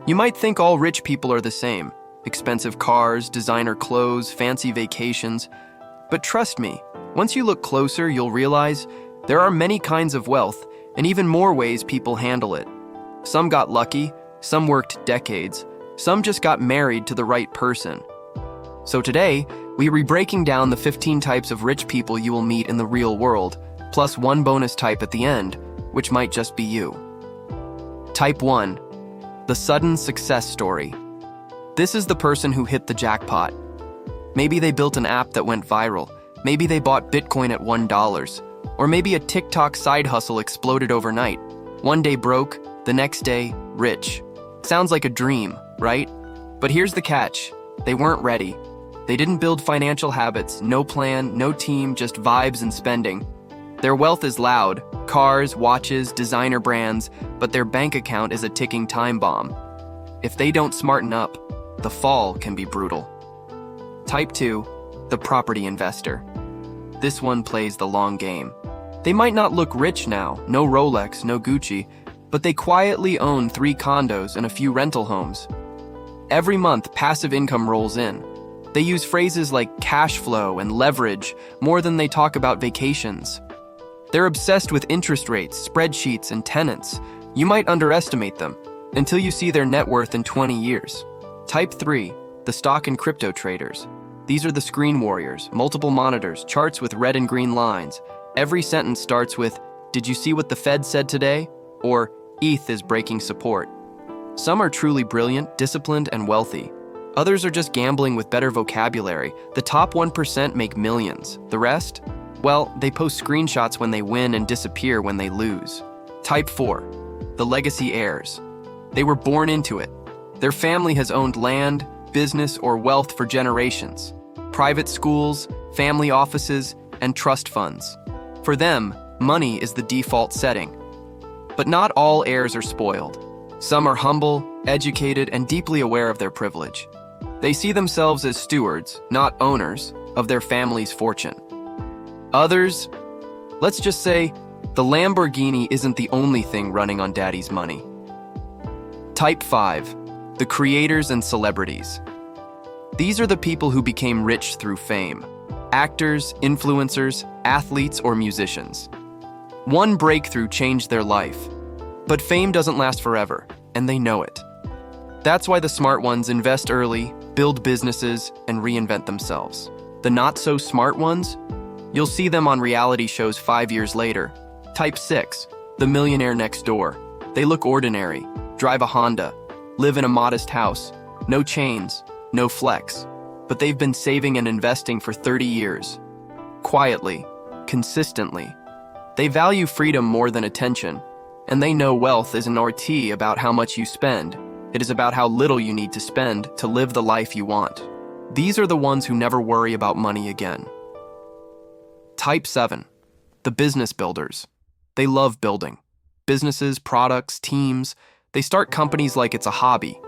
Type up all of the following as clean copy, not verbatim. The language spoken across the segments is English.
You might think all rich people are the same: expensive cars, designer clothes, fancy vacations. But trust me, once you look closer, you'll realize there are many kinds of wealth and even more ways people handle it. Some got lucky, some worked decades, some just got married to the right person. So today, we'll be breaking down the 15 types of rich people you will meet in the real world, plus one bonus type at the end, which might just be you. Type 1. The sudden success story. This is the person who hit the jackpot. Maybe they built an app that went viral. Maybe they bought Bitcoin at $1. Or maybe a TikTok side hustle exploded overnight. One day broke, the next day rich. Sounds like a dream, right? But here's the catch. They weren't ready. They didn't build financial habits, no plan, no team, just vibes and spending. Their wealth is loud: cars, watches, designer brands, but their bank account is a ticking time bomb. If they don't smarten up, the fall can be brutal. Type 2, the property investor. This one plays the long game. They might not look rich now, no Rolex, no Gucci, but they quietly own 3 condos and a few rental homes. Every month, passive income rolls in. They use phrases like cash flow and leverage more than they talk about vacations. They're obsessed with interest rates, spreadsheets, and tenants. You might underestimate them until you see their net worth in 20 years. Type 3, the stock and crypto traders. These are the screen warriors: multiple monitors, charts with red and green lines. Every sentence starts with, "Did you see what the Fed said today?" Or, "ETH is breaking support." Some are truly brilliant, disciplined, and wealthy. Others are just gambling with better vocabulary. The top 1% make millions. The rest? Well, they post screenshots when they win and disappear when they lose. Type 4, the legacy heirs. They were born into it. Their family has owned land, business, or wealth for generations. Private schools, family offices, and trust funds. For them, money is the default setting. But not all heirs are spoiled. Some are humble, educated, and deeply aware of their privilege. They see themselves as stewards, not owners, of their family's fortune. Others, let's just say, the Lamborghini isn't the only thing running on daddy's money. Type 5, the creators and celebrities. These are the people who became rich through fame. Actors, influencers, athletes, or musicians. One breakthrough changed their life. But fame doesn't last forever, and they know it. That's why the smart ones invest early, build businesses, and reinvent themselves. The not-so-smart ones? You'll see them on reality shows 5 years later. Type 6, the millionaire next door. They look ordinary, drive a Honda, live in a modest house, no chains, no flex. But they've been saving and investing for 30 years. Quietly, consistently. They value freedom more than attention, and they know wealth isn't about how much you spend. It is about how little you need to spend to live the life you want. These are the ones who never worry about money again. Type 7, the business builders. They love building. Businesses, products, teams. They start companies like it's a hobby.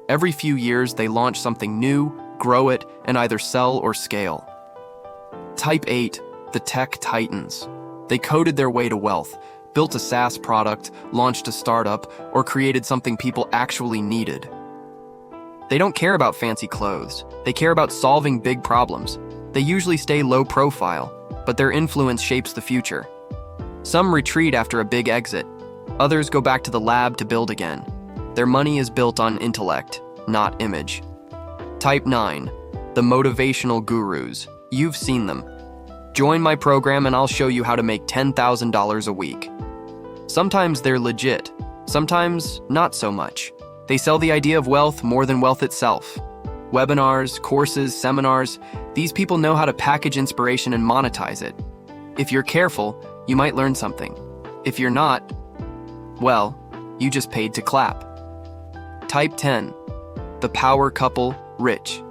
Every few years, they launch something new, grow it, and either sell or scale. Type 8, the tech titans. They coded their way to wealth, built a SaaS product, launched a startup, or created something people actually needed. They don't care about fancy clothes. They care about solving big problems. They usually stay low profile, but their influence shapes the future. Some retreat after a big exit. Others go back to the lab to build again. Their money is built on intellect, not image. Type 9, the motivational gurus. You've seen them. Join my program and I'll show you how to make $10,000 a week. Sometimes they're legit, sometimes not so much. They sell the idea of wealth more than wealth itself. Webinars, courses, seminars, these people know how to package inspiration and monetize it. If you're careful, you might learn something. If you're not, well, you just paid to clap. Type 10, the power couple, rich.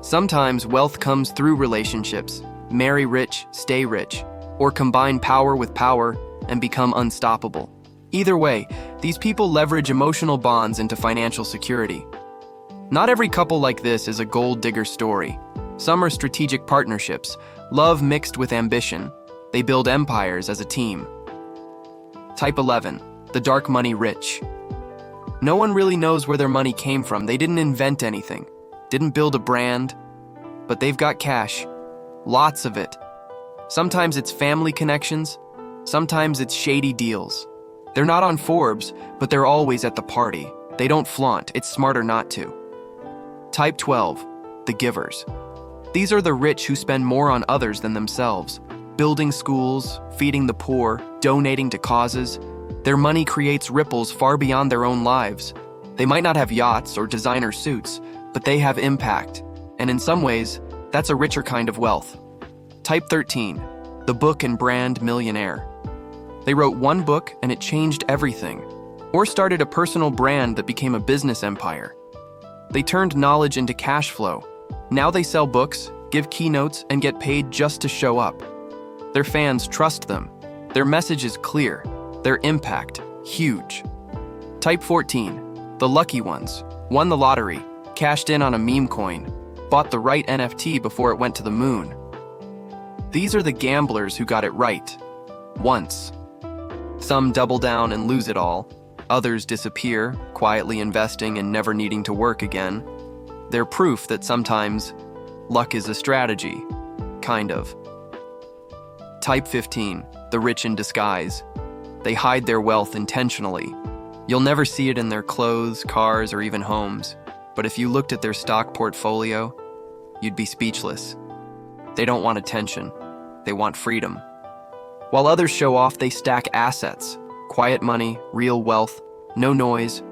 Sometimes wealth comes through relationships. Marry rich, stay rich, or combine power with power and become unstoppable. Either way, these people leverage emotional bonds into financial security. Not every couple like this is a gold digger story. Some are strategic partnerships, love mixed with ambition. They build empires as a team. Type 11, the dark money rich. No one really knows where their money came from. They didn't invent anything, didn't build a brand, but they've got cash. Lots of it. Sometimes it's family connections, sometimes it's shady deals. They're not on Forbes, but they're always at the party. They don't flaunt, it's smarter not to. Type 12, the givers. These are the rich who spend more on others than themselves, building schools, feeding the poor, donating to causes. Their money creates ripples far beyond their own lives. They might not have yachts or designer suits, but they have impact. And in some ways, that's a richer kind of wealth. Type 13, the book and brand Millionaire. They wrote one book and it changed everything, or started a personal brand that became a business empire. They turned knowledge into cash flow. Now they sell books, give keynotes, and get paid just to show up. Their fans trust them. Their message is clear. Their impact, huge. Type 14, the lucky ones, won the lottery, cashed in on a meme coin, bought the right NFT before it went to the moon. These are the gamblers who got it right. Once. Some double down and lose it all. Others disappear, quietly investing and never needing to work again. They're proof that sometimes luck is a strategy. Kind of. Type 15, the rich in disguise. They hide their wealth intentionally. You'll never see it in their clothes, cars, or even homes. But if you looked at their stock portfolio, you'd be speechless. They don't want attention. They want freedom. While others show off, they stack assets. Quiet money, real wealth, no noise.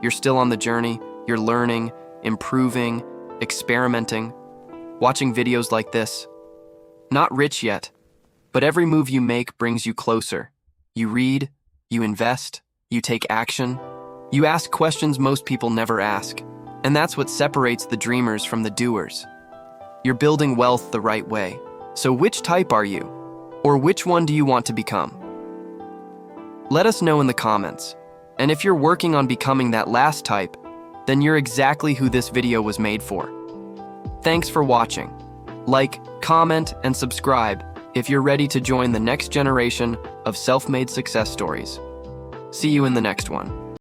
You're still on the journey. You're learning, improving, experimenting, watching videos like this. Not rich yet, but every move you make brings you closer. You read, you invest, you take action. You ask questions most people never ask. And that's what separates the dreamers from the doers. You're building wealth the right way. So which type are you? Or which one do you want to become? Let us know in the comments. And if you're working on becoming that last type, then you're exactly who this video was made for. Thanks for watching. Like, comment, and subscribe if you're ready to join the next generation of self-made success stories. See you in the next one.